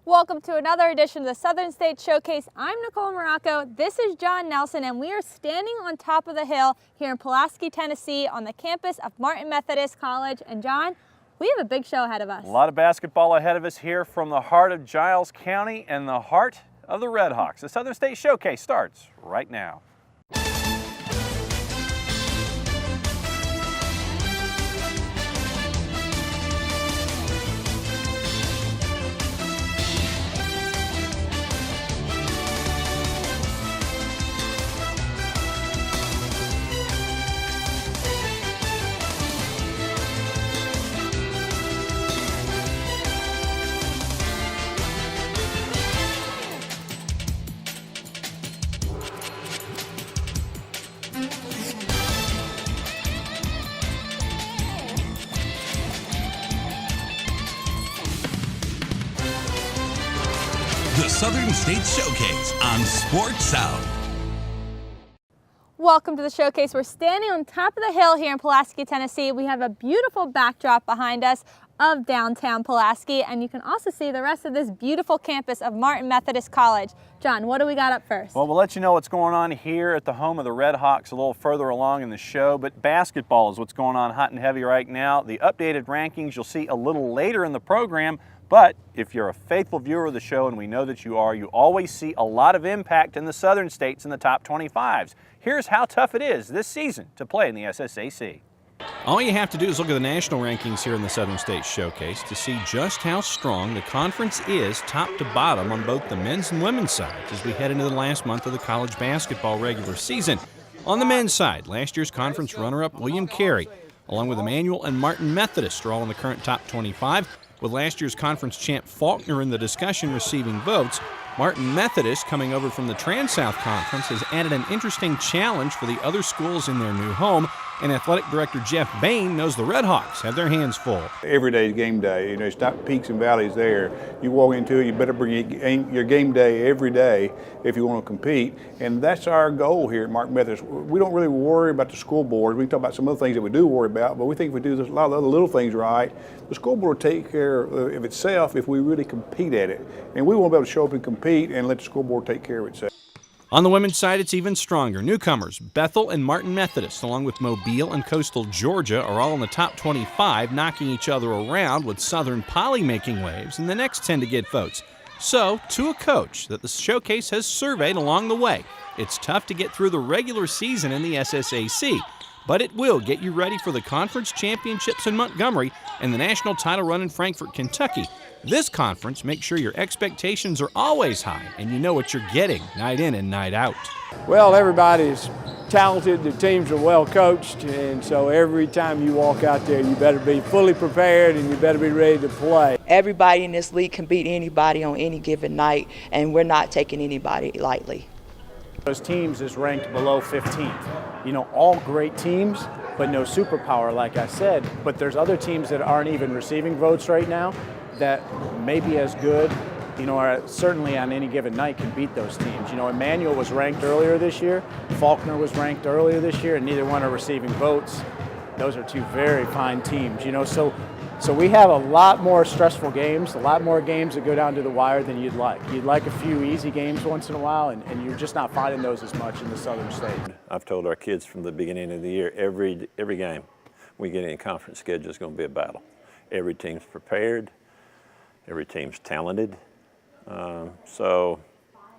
Welcome to another edition of the Southern State Showcase. I'm Nicole Morocco, this is John Nelson, and we are standing on top of the hill here in Pulaski, Tennessee on the campus of Martin Methodist College. And John, we have a big show ahead of us. A lot of basketball ahead of us here from the heart of Giles County and the heart of the Red Hawks. The Southern State Showcase starts right now. The Southern State Showcase on Sports South. Welcome to the showcase. We're standing on top of the hill here in Pulaski, Tennessee. We have a beautiful backdrop behind us of downtown Pulaski, and you can also see the rest of this beautiful campus of Martin Methodist College. John, what do we got up first? Well, we'll let you know what's going on here at the home of the Red Hawks a little further along in the show, but basketball is what's going on hot and heavy right now. The updated rankings you'll see a little later in the program, but if you're a faithful viewer of the show, and we know that you are, you always see a lot of impact in the Southern States in the top 25s. Here's how tough it is this season to play in the SSAC. All you have to do is look at the national rankings here in the Southern States Showcase to see just how strong the conference is top to bottom on both the men's and women's sides as we head into the last month of the college basketball regular season. On the men's side, last year's conference runner-up William Carey, along with Emmanuel and Martin Methodist, are all in the current top 25, with last year's conference champ Faulkner in the discussion receiving votes. Martin Methodist, coming over from the Trans-South Conference, has added an interesting challenge for the other schools in their new home, and athletic director Jeff Bain knows the Red Hawks have their hands full. Every day is game day. You know, it's not peaks and valleys there. You walk into it, you better bring your game day every day if you want to compete, and that's our goal here at Martin Methodist. We don't really worry about the school board. We can talk about some other things that we do worry about, but we think if we do a lot of other little things right, the school board will take care of itself if we really compete at it. And we want to be able to show up and compete and let the school board take care of itself. On the women's side, it's even stronger. Newcomers Bethel and Martin Methodist, along with Mobile and Coastal Georgia, are all in the top 25, knocking each other around, with Southern Poly making waves and the next 10 to get votes. So, to a coach that the showcase has surveyed along the way, it's tough to get through the regular season in the SSAC, but it will get you ready for the conference championships in Montgomery and the national title run in Frankfort, Kentucky. This conference makes sure your expectations are always high and you know what you're getting night in and night out. Well, everybody's talented, the teams are well coached, and so every time you walk out there, you better be fully prepared and you better be ready to play. Everybody in this league can beat anybody on any given night, and we're not taking anybody lightly. Those teams is ranked below 15th. You know, all great teams, but no superpower, like I said. But there's other teams that aren't even receiving votes right now that may be as good, you know, or certainly on any given night can beat those teams. You know, Emmanuel was ranked earlier this year, Faulkner was ranked earlier this year, and neither one are receiving votes. Those are two very fine teams, you know, so we have a lot more stressful games, a lot more games that go down to the wire than you'd like. You'd like a few easy games once in a while, and you're just not finding those as much in the Southern State. I've told our kids from the beginning of the year, every game we get in conference schedule is going to be a battle. Every team's prepared, every team's talented, so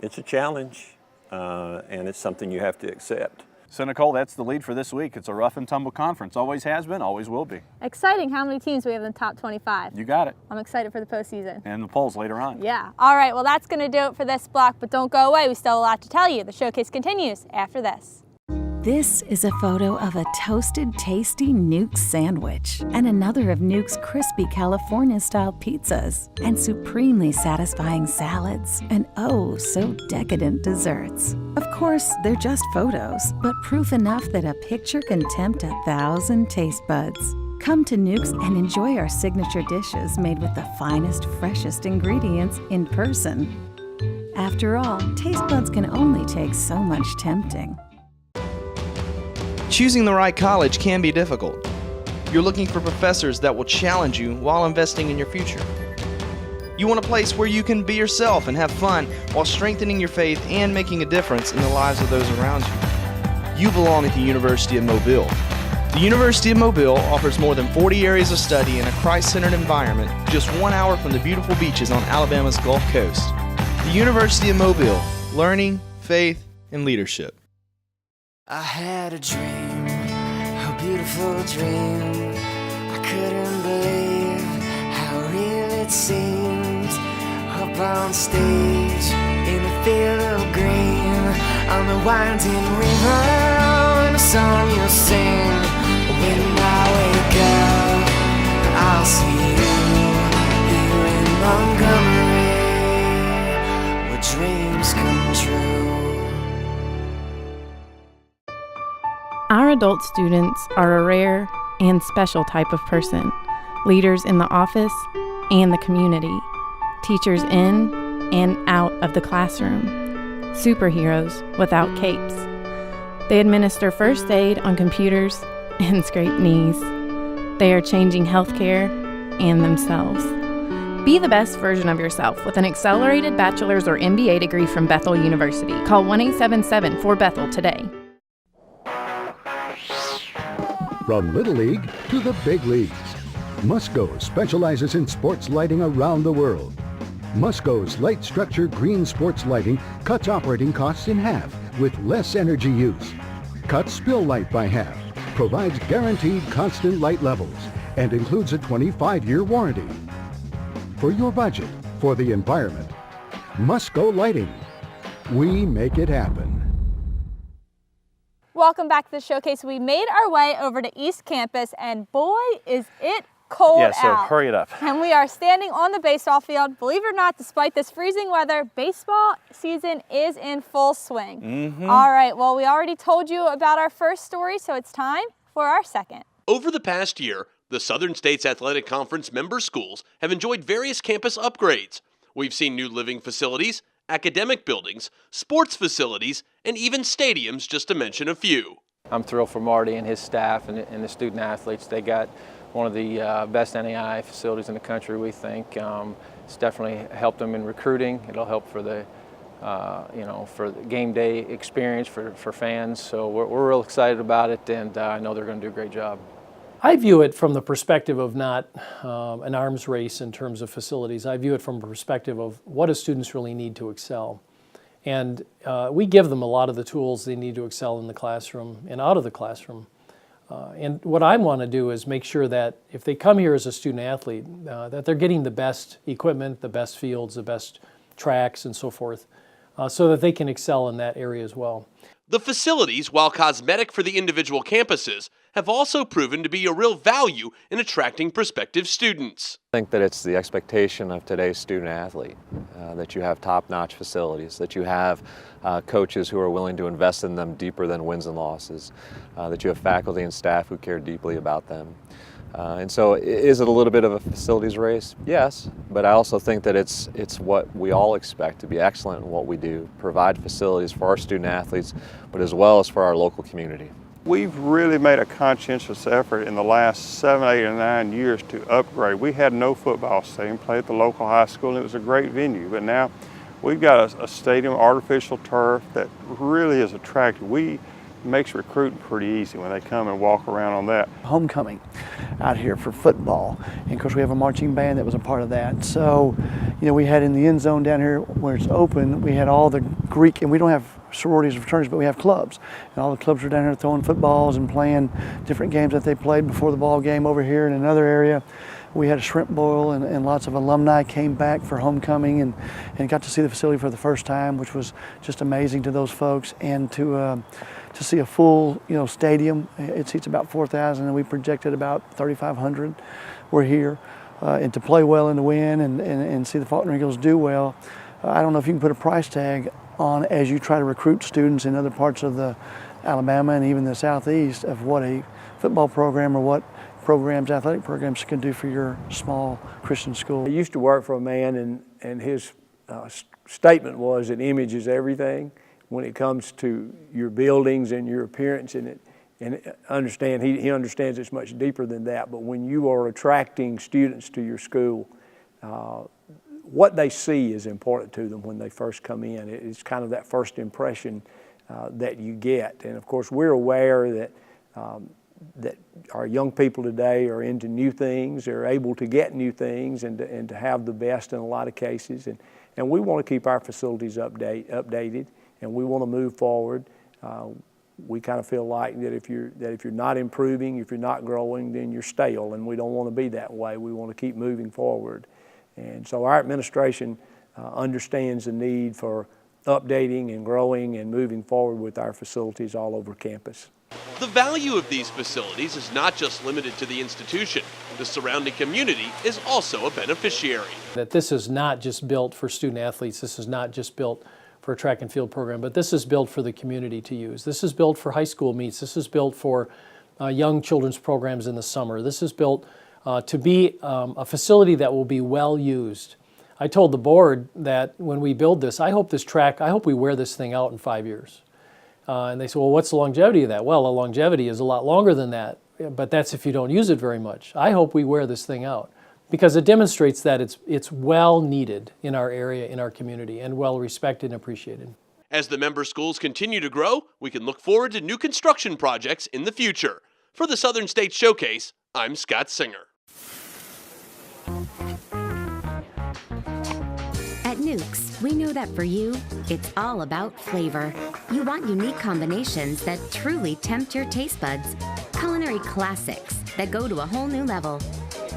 it's a challenge, and it's something you have to accept. So Nicole, that's the lead for this week. It's a rough and tumble conference. Always has been, always will be. Exciting how many teams we have in the top 25. You got it. I'm excited for the postseason. And the polls later on. Yeah. All right, well, that's going to do it for this block, but don't go away. We still have a lot to tell you. The showcase continues after this. This is a photo of a toasted, tasty Nuke's sandwich and another of Nuke's crispy California-style pizzas and supremely satisfying salads and oh, so decadent desserts. Of course, they're just photos, but proof enough that a picture can tempt 1,000 taste buds. Come to Nuke's and enjoy our signature dishes made with the finest, freshest ingredients in person. After all, taste buds can only take so much tempting. Choosing the right college can be difficult. You're looking for professors that will challenge you while investing in your future. You want a place where you can be yourself and have fun while strengthening your faith and making a difference in the lives of those around you. You belong at the University of Mobile. The University of Mobile offers more than 40 areas of study in a Christ-centered environment just 1 hour from the beautiful beaches on Alabama's Gulf Coast. The University of Mobile, learning, faith, and leadership. I had a dream, a beautiful dream. I couldn't believe how real it seemed. Up on stage, in a field of green, on the winding river, and a song you'll sing. When I wake up, I'll see you here in Montgomery, where dreams come true. Our adult students are a rare and special type of person, leaders in the office and the community, teachers in and out of the classroom, superheroes without capes. They administer first aid on computers and scrape knees. They are changing healthcare and themselves. Be the best version of yourself with an accelerated bachelor's or MBA degree from Bethel University. Call 1-877-4BETHEL today. From Little League to the big leagues, Musco specializes in sports lighting around the world. Musco's light structure green sports lighting cuts operating costs in half with less energy use, cuts spill light by half, provides guaranteed constant light levels, and includes a 25-year warranty. For your budget, for the environment, Musco Lighting. We make it happen. Welcome back to the showcase. We made our way over to East Campus, and boy, is it cold out. Yeah, so hurry it up. And we are standing on the baseball field. Believe it or not, despite this freezing weather, baseball season is in full swing. All right, well, we already told you about our first story, so it's time for our second. Over the past year, the Southern States Athletic Conference member schools have enjoyed various campus upgrades. We've seen new living facilities, academic buildings, sports facilities, and even stadiums, just to mention a few. I'm thrilled for Marty and his staff and the student athletes. They got one of the best NAI facilities in the country, we think. It's definitely helped them in recruiting. It'll help for the, for the game day experience for fans. So we're real excited about it, and I know they're going to do a great job. I view it from the perspective of not an arms race in terms of facilities. I view it from a perspective of what do students really need to excel. And we give them a lot of the tools they need to excel in the classroom and out of the classroom. And what I want to do is make sure that if they come here as a student athlete, that they're getting the best equipment, the best fields, the best tracks, and so forth, so that they can excel in that area as well. The facilities, while cosmetic for the individual campuses, have also proven to be a real value in attracting prospective students. I think that it's the expectation of today's student athlete, that you have top-notch facilities, that you have coaches who are willing to invest in them deeper than wins and losses, that you have faculty and staff who care deeply about them. And so is it a little bit of a facilities race? Yes, but I also think that it's what we all expect, to be excellent in what we do, provide facilities for our student athletes, but as well as for our local community. We've really made a conscientious effort in the last 7, 8, and 9 years to upgrade. We had no football stadium, played at the local high school, and it was a great venue, but now we've got a stadium, artificial turf, that really is attractive. Makes recruiting pretty easy when they come and walk around on that. Homecoming out here for football, and of course we have a marching band that was a part of that. So, we had in the end zone down here where it's open, we had all the Greek, and we don't have sororities or fraternities, but we have clubs, and all the clubs were down here throwing footballs and playing different games that they played before the ball game. Over here in another area, we had a shrimp boil, and lots of alumni came back for homecoming and got to see the facility for the first time, which was just amazing to those folks. And to see a full stadium, it seats about 4,000, and we projected about 3,500 were here. And to play well and to win and see the Faulkner Eagles do well, I don't know if you can put a price tag on as you try to recruit students in other parts of the Alabama and even the Southeast of what a football program or what programs, athletic programs can do for your small Christian school. I used to work for a man, and his statement was that image is everything when it comes to your buildings and your appearance in it. And he understands it's much deeper than that, but when you are attracting students to your school, what they see is important to them when they first come in. It's kind of that first impression that you get. And of course, we're aware that that our young people today are into new things, they're able to get new things and to have the best in a lot of cases. And we want to keep our facilities updated, and we want to move forward. We kind of feel like that if you're not improving, if you're not growing, then you're stale, and we don't want to be that way. We want to keep moving forward. And so our administration understands the need for updating and growing and moving forward with our facilities all over campus. The value of these facilities is not just limited to the institution. The surrounding community is also a beneficiary. That this is not just built for student athletes, this is not just built for a track and field program, but this is built for the community to use. This is built for high school meets. This is built for young children's programs in the summer. This is built to be a facility that will be well used. I told the board that when we build this, I hope we wear this thing out in 5 years. And they said, well, what's the longevity of that? Well, the longevity is a lot longer than that, but that's if you don't use it very much. I hope we wear this thing out because it demonstrates that it's well needed in our area, in our community, and well respected and appreciated. As the member schools continue to grow, we can look forward to new construction projects in the future. For the Southern States Showcase, I'm Scott Singer. At Nukes, we know that for you, it's all about flavor. You want unique combinations that truly tempt your taste buds. Culinary classics that go to a whole new level.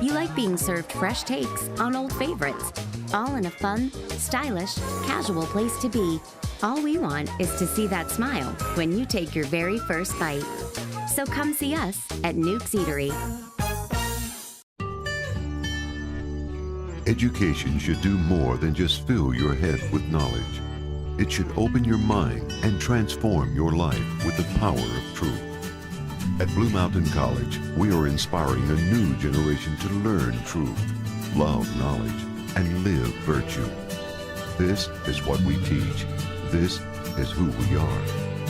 You like being served fresh takes on old favorites, all in a fun, stylish, casual place to be. All we want is to see that smile when you take your very first bite. So come see us at Nukes Eatery. Education should do more than just fill your head with knowledge. It should open your mind and transform your life with the power of truth. At Blue Mountain College, we are inspiring a new generation to learn truth, love knowledge, and live virtue. This is what we teach. This is who we are.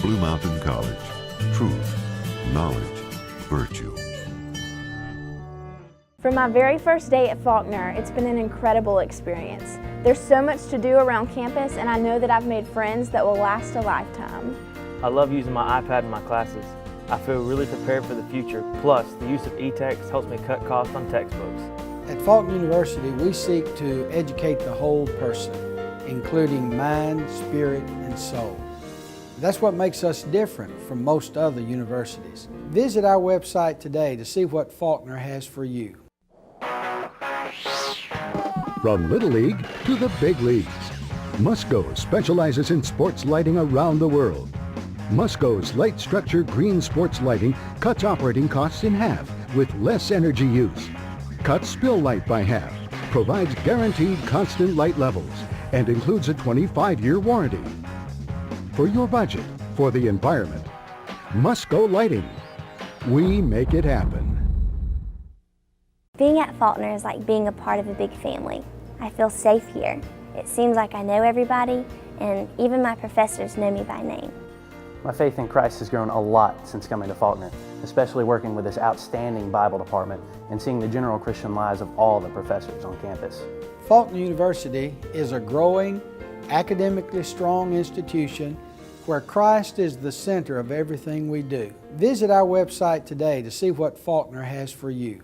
Blue Mountain College. Truth, knowledge, virtue. From my very first day at Faulkner, it's been an incredible experience. There's so much to do around campus, and I know that I've made friends that will last a lifetime. I love using my iPad in my classes. I feel really prepared for the future. Plus, the use of e-text helps me cut costs on textbooks. At Faulkner University, we seek to educate the whole person, including mind, spirit, and soul. That's what makes us different from most other universities. Visit our website today to see what Faulkner has for you. From Little League to the big leagues, Musco specializes in sports lighting around the world. Musco's light structure green sports lighting cuts operating costs in half with less energy use, cuts spill light by half, provides guaranteed constant light levels, and includes a 25-year warranty. For your budget, for the environment, Musco Lighting. We make it happen. Being at Faulkner is like being a part of a big family. I feel safe here. It seems like I know everybody, and even my professors know me by name. My faith in Christ has grown a lot since coming to Faulkner, especially working with this outstanding Bible department and seeing the general Christian lives of all the professors on campus. Faulkner University is a growing, academically strong institution where Christ is the center of everything we do. Visit our website today to see what Faulkner has for you.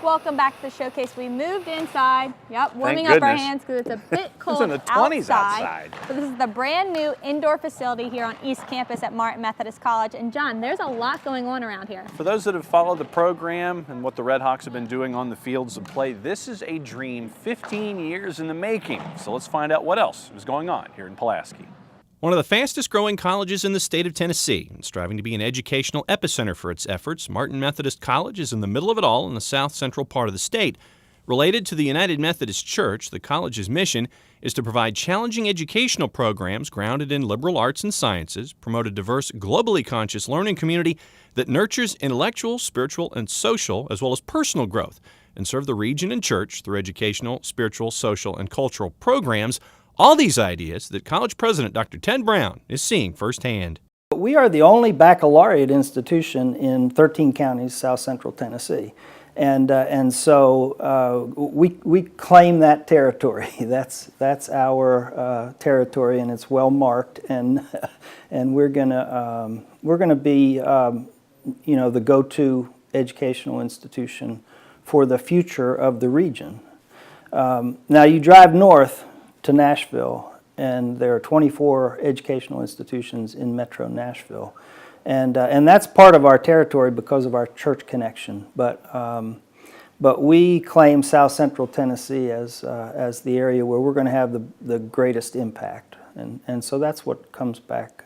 Welcome back to the showcase. We moved inside. Yep, warming up our hands because it's a bit cold in the 20s outside. So this is the brand new indoor facility here on East Campus at Martin Methodist College. And John, there's a lot going on around here. For those that have followed the program and what the Red Hawks have been doing on the fields of play, this is a dream 15 years in the making. So let's find out what else is going on here in Pulaski. One of the fastest growing colleges in the state of Tennessee, and striving to be an educational epicenter for its efforts, Martin Methodist College is in the middle of it all in the south central part of the state. Related to the United Methodist Church, the college's mission is to provide challenging educational programs grounded in liberal arts and sciences, promote a diverse, globally conscious learning community that nurtures intellectual, spiritual, and social, as well as personal growth, and serve the region and church through educational, spiritual, social, and cultural programs. All these ideas that College President Dr. Ted Brown is seeing firsthand. We are the only baccalaureate institution in 13 counties, south central Tennessee. And so we claim that territory. That's our territory, and it's well marked. And we're gonna be the go-to educational institution for the future of the region. Now you drive north to Nashville, and there are 24 educational institutions in Metro Nashville. And that's part of our territory because of our church connection. But we claim South Central Tennessee as the area where we're going to have the greatest impact. And so that's what comes back.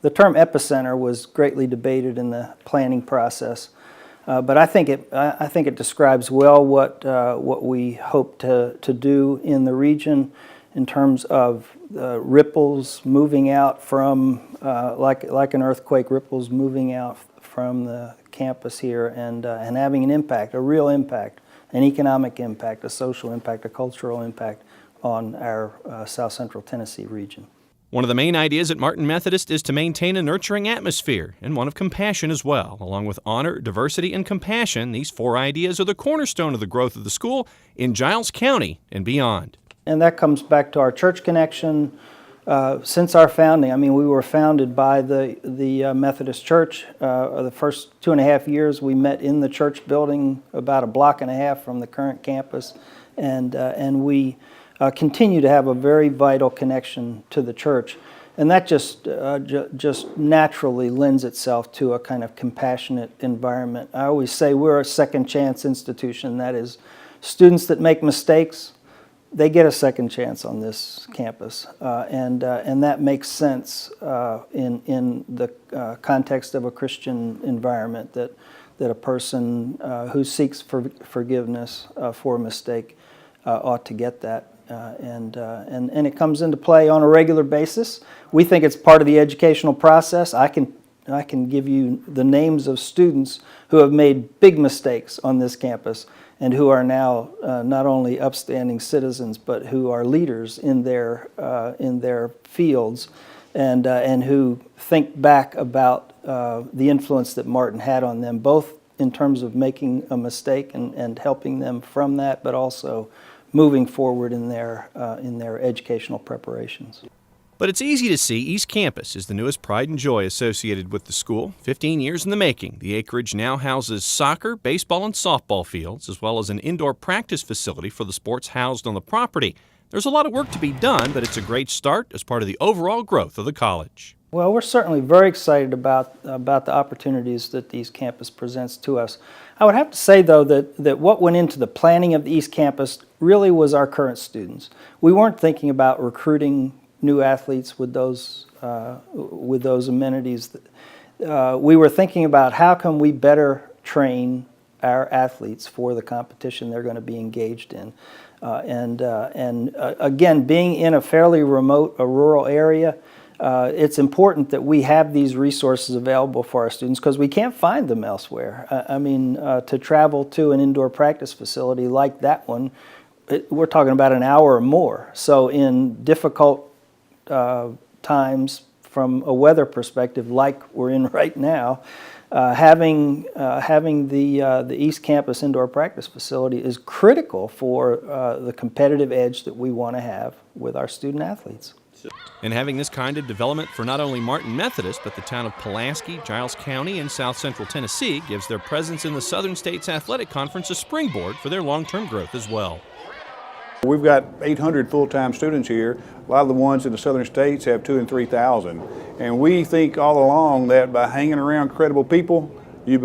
The term epicenter was greatly debated in the planning process, but I think it describes well what we hope to do in the region in terms of ripples moving out from, like an earthquake, ripples moving out from the campus here and having an impact, a real impact, an economic impact, a social impact, a cultural impact on our South Central Tennessee region. One of the main ideas at Martin Methodist is to maintain a nurturing atmosphere and one of compassion as well. Along with honor, diversity, and compassion, these 4 ideas are the cornerstone of the growth of the school in Giles County and beyond. And that comes back to our church connection. Since our founding, I mean, we were founded by the Methodist Church. The first 2.5 years we met in the church building about a block and a half from the current campus, and we continue to have a very vital connection to the church. And that just naturally lends itself to a kind of compassionate environment. I always say we're a second chance institution. That is, students that make mistakes, they get a second chance on this campus, and that makes sense in the context of a Christian environment, that a person who seeks forgiveness for a mistake ought to get that, and it comes into play on a regular basis. We think it's part of the educational process. I can give you the names of students who have made big mistakes on this campus, and who are now not only upstanding citizens, but who are leaders in their fields, and who think back about the influence that Martin had on them, both in terms of making a mistake and helping them from that, but also moving forward in their educational preparations. But it's easy to see East Campus is the newest pride and joy associated with the school. 15 years in the making, the acreage now houses soccer, baseball, and softball fields, as well as an indoor practice facility for the sports housed on the property. There's a lot of work to be done, but it's a great start as part of the overall growth of the college. Well, we're certainly very excited about the opportunities that the East Campus presents to us. I would have to say, though, that what went into the planning of the East Campus really was our current students. We weren't thinking about recruiting new athletes with those amenities. We were thinking about how can we better train our athletes for the competition they're going to be engaged in. Again, being in a fairly remote, rural area, it's important that we have these resources available for our students because we can't find them elsewhere. To travel to an indoor practice facility like that one, we're talking about an hour or more. So in difficult times from a weather perspective, like we're in right now, having the East Campus indoor practice facility is critical for the competitive edge that we want to have with our student athletes. And having this kind of development for not only Martin Methodist, but the town of Pulaski, Giles County, and South Central Tennessee gives their presence in the Southern States Athletic Conference a springboard for their long-term growth as well. We've got 800 full-time students here. A lot of the ones in the southern states have 2,000 and 3,000. And we think all along that by hanging around credible people, you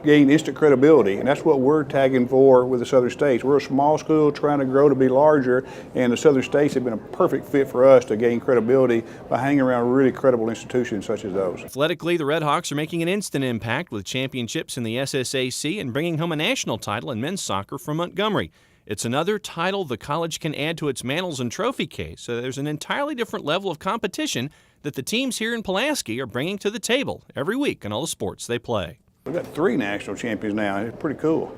gain instant credibility. And that's what we're tagging for with the southern states. We're a small school trying to grow to be larger, and the southern states have been a perfect fit for us to gain credibility by hanging around really credible institutions such as those. Athletically, the Red Hawks are making an instant impact with championships in the SSAC and bringing home a national title in men's soccer from Montgomery. It's another title the college can add to its mantles and trophy case, so there's an entirely different level of competition that the teams here in Pulaski are bringing to the table every week in all the sports they play. We've got 3 national champions now. It's pretty cool.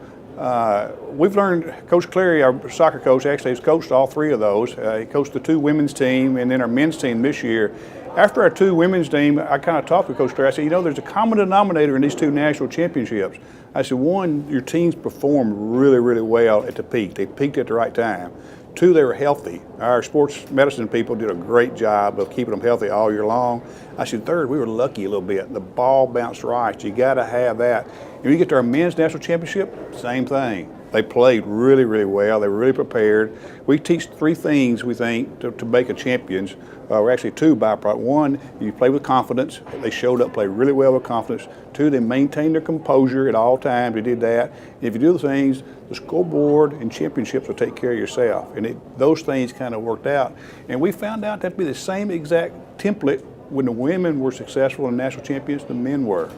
We've learned, Coach Clary, our soccer coach, actually has coached all 3 of those. He coached the 2 women's team and then our men's team this year. After our two women's team, I kind of talked with Coach Terry. I said, you know, there's a common denominator in these two national championships. I said, one, your teams performed really, really well at the peak. They peaked at the right time. Two, they were healthy. Our sports medicine people did a great job of keeping them healthy all year long. I said, third, we were lucky a little bit. The ball bounced right. You got to have that. And when you get to our men's national championship, same thing. They played really, really well. They were really prepared. We teach three things, we think, to make a champions. Or actually two byproducts. One, you play with confidence. They showed up, played really well with confidence. Two, they maintained their composure at all times. They did that. And if you do the things, the scoreboard and championships will take care of yourself. And those things kind of worked out. And we found out that to be the same exact template when the women were successful and national champions, the men were.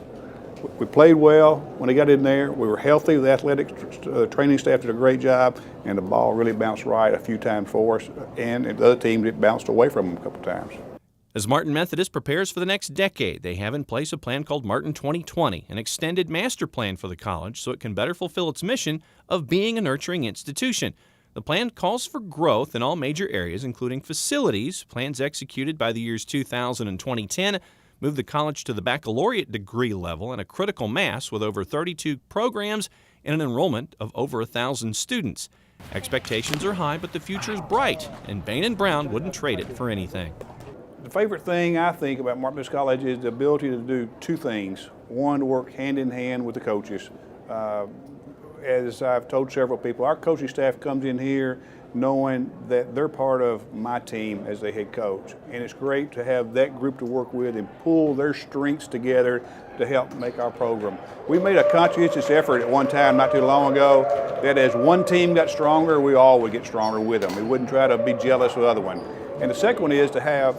We played well when they got in there. We were healthy. The athletic training staff did a great job, and the ball really bounced right a few times for us. And the other teams, it bounced away from them a couple times. As Martin Methodist prepares for the next decade, they have in place a plan called Martin 2020, an extended master plan for the college so it can better fulfill its mission of being a nurturing institution. The plan calls for growth in all major areas, including facilities. Plans executed by the years 2000 and 2010 move the college to the baccalaureate degree level and a critical mass with over 32 programs and an enrollment of over 1,000 students. Expectations are high, but the future is bright, and Bain and Brown wouldn't trade it for anything. The favorite thing I think about Martin Methodist College is the ability to do two things. One, to work hand in hand with the coaches. As I've told several people, our coaching staff comes in here knowing that they're part of my team as the head coach. And it's great to have that group to work with and pull their strengths together to help make our program. We made a conscientious effort at one time not too long ago that as one team got stronger, we all would get stronger with them. We wouldn't try to be jealous of the other one. And the second one is to have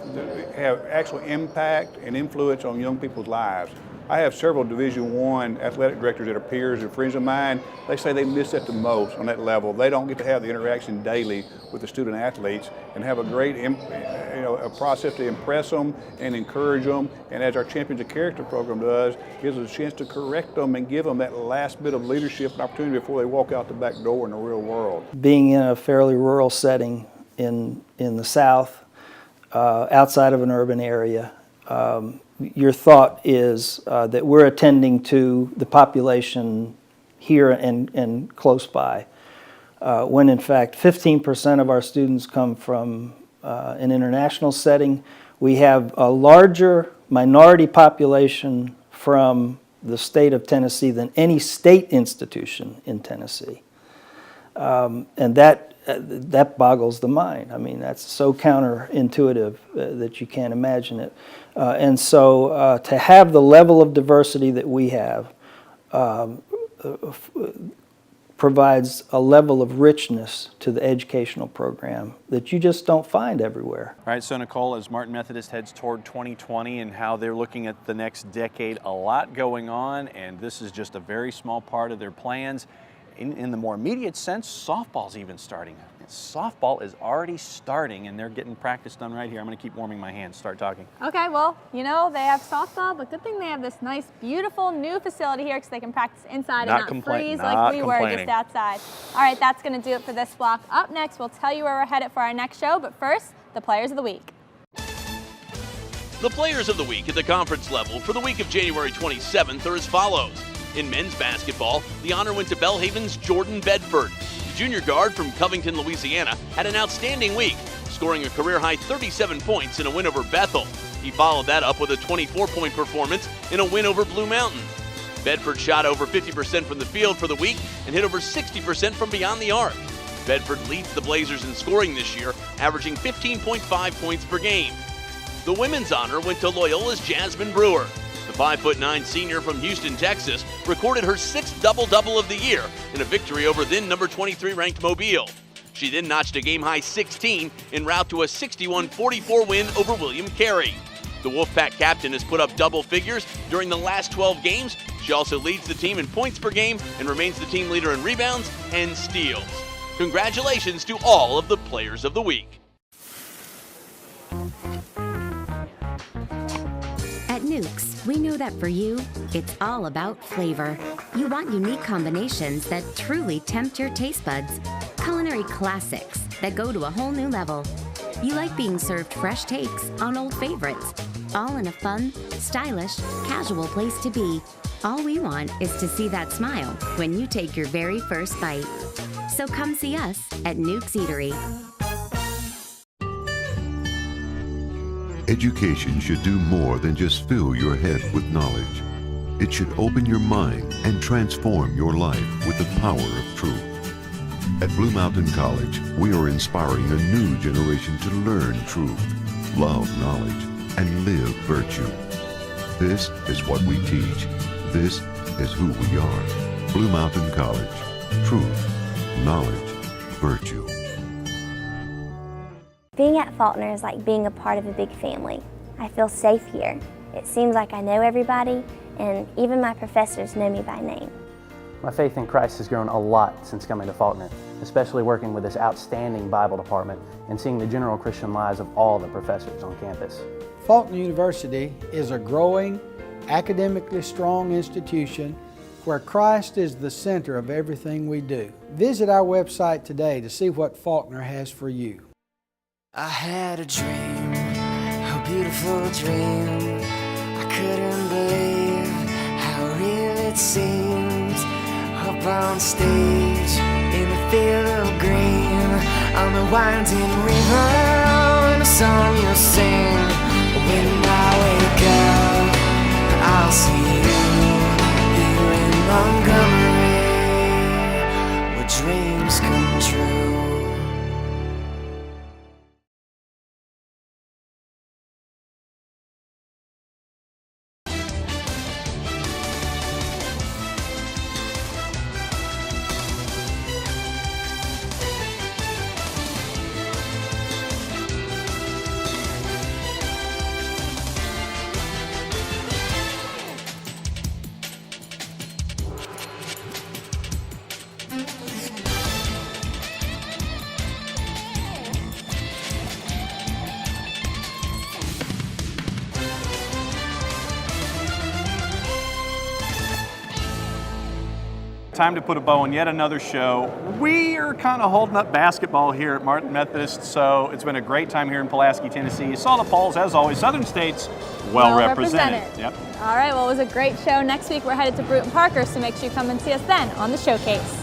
actual impact and influence on young people's lives. I have several Division I athletic directors that are peers and friends of mine. They say they miss that the most on that level. They don't get to have the interaction daily with the student athletes and have a great a process to impress them and encourage them. And as our Champions of Character program does, gives us a chance to correct them and give them that last bit of leadership and opportunity before they walk out the back door in the real world. Being in a fairly rural setting in the South, outside of an urban area, your thought is that we're attending to the population here and close by, when in fact 15% of our students come from an international setting. We have a larger minority population from the state of Tennessee than any state institution in Tennessee. And that boggles the mind. I mean, that's so counterintuitive that you can't imagine it. And so to have the level of diversity that we have provides a level of richness to the educational program that you just don't find everywhere. All right, so Nicole, as Martin Methodist heads toward 2020 and how they're looking at the next decade, a lot going on, and this is just a very small part of their plans. In the more immediate sense, softball's even starting. Softball is already starting, and they're getting practice done right here. I'm going to keep warming my hands, start talking. Okay, well, you know, they have softball, but good thing they have this nice, beautiful new facility here because they can practice inside and not freeze like we were just outside. All right, that's going to do it for this block. Up next, we'll tell you where we're headed for our next show, but first, the Players of the Week. The Players of the Week at the conference level for the week of January 27th are as follows. In men's basketball, the honor went to Belhaven's Jordan Bedford. The junior guard from Covington, Louisiana, had an outstanding week, scoring a career-high 37 points in a win over Bethel. He followed that up with a 24-point performance in a win over Blue Mountain. Bedford shot over 50% from the field for the week and hit over 60% from beyond the arc. Bedford leads the Blazers in scoring this year, averaging 15.5 points per game. The women's honor went to Loyola's Jasmine Brewer. The 5'9" senior from Houston, Texas, recorded her 6th double-double of the year in a victory over then number 23 ranked Mobile. She then notched a game-high 16 en route to a 61-44 win over William Carey. The Wolfpack captain has put up double figures during the last 12 games. She also leads the team in points per game and remains the team leader in rebounds and steals. Congratulations to all of the Players of the Week. At Nukes, we know that for you, it's all about flavor. You want unique combinations that truly tempt your taste buds. Culinary classics that go to a whole new level. You like being served fresh takes on old favorites. all in a fun, stylish, casual place to be. All we want is to see that smile when you take your very first bite. So come see us at Nuke's Eatery. Education should do more than just fill your head with knowledge. It should open your mind and transform your life with the power of truth. At Blue Mountain College, we are inspiring a new generation to learn truth, love knowledge, and live virtue. This is what we teach. This is who we are. Blue Mountain College. Truth, knowledge, virtue. Being at Faulkner is like being a part of a big family. I feel safe here. It seems like I know everybody, and even my professors know me by name. My faith in Christ has grown a lot since coming to Faulkner, especially working with this outstanding Bible department and seeing the general Christian lives of all the professors on campus. Faulkner University is a growing, academically strong institution where Christ is the center of everything we do. Visit our website today to see what Faulkner has for you. I had a dream, a beautiful dream. I couldn't believe how real it seemed. Up on stage, in the field of green, on the winding river, and a song you'll sing. When I wake up, I'll see you here in Montgomery, where dreams come true. Time to put a bow on yet another show. We are kind of holding up basketball here at Martin Methodist, so it's been a great time here in Pulaski, Tennessee. You saw the polls, as always. Southern State's well represented. Yep. All right, well, it was a great show. Next week, we're headed to Bruton Parker, so make sure you come and see us then on the showcase.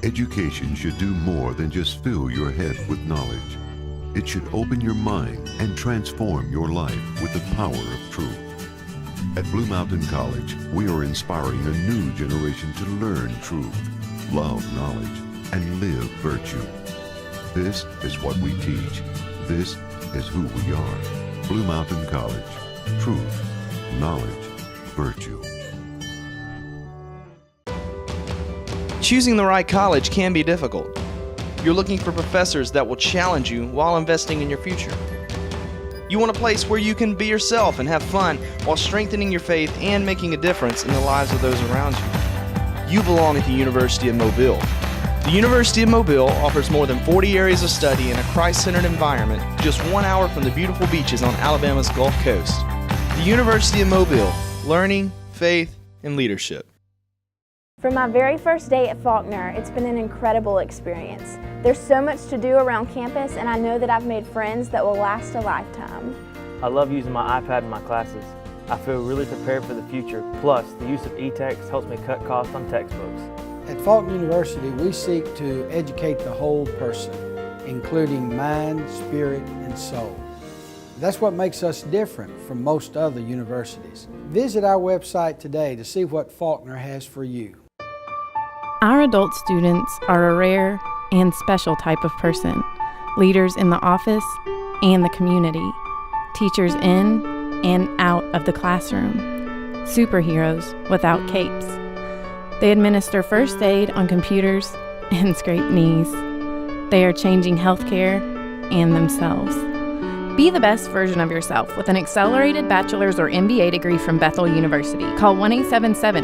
Education should do more than just fill your head with knowledge. It should open your mind and transform your life with the power of truth. At Blue Mountain College, we are inspiring a new generation to learn truth, love knowledge, and live virtue. This is what we teach. This is who we are. Blue Mountain College. Truth, knowledge, virtue. Choosing the right college can be difficult. You're looking for professors that will challenge you while investing in your future. You want a place where you can be yourself and have fun while strengthening your faith and making a difference in the lives of those around you. You belong at the University of Mobile. The University of Mobile offers more than 40 areas of study in a Christ-centered environment just 1 hour from the beautiful beaches on Alabama's Gulf Coast. The University of Mobile, learning, faith, and leadership. From my very first day at Faulkner, it's been an incredible experience. There's so much to do around campus, and I know that I've made friends that will last a lifetime. I love using my iPad in my classes. I feel really prepared for the future. Plus, the use of e-text helps me cut costs on textbooks. At Faulkner University, we seek to educate the whole person, including mind, spirit, and soul. That's what makes us different from most other universities. Visit our website today to see what Faulkner has for you. Our adult students are a rare and special type of person, leaders in the office and the community, teachers in and out of the classroom, superheroes without capes. They administer first aid on computers and scrape knees. They are changing healthcare and themselves. Be the best version of yourself with an accelerated bachelor's or MBA degree from Bethel University. Call 1-877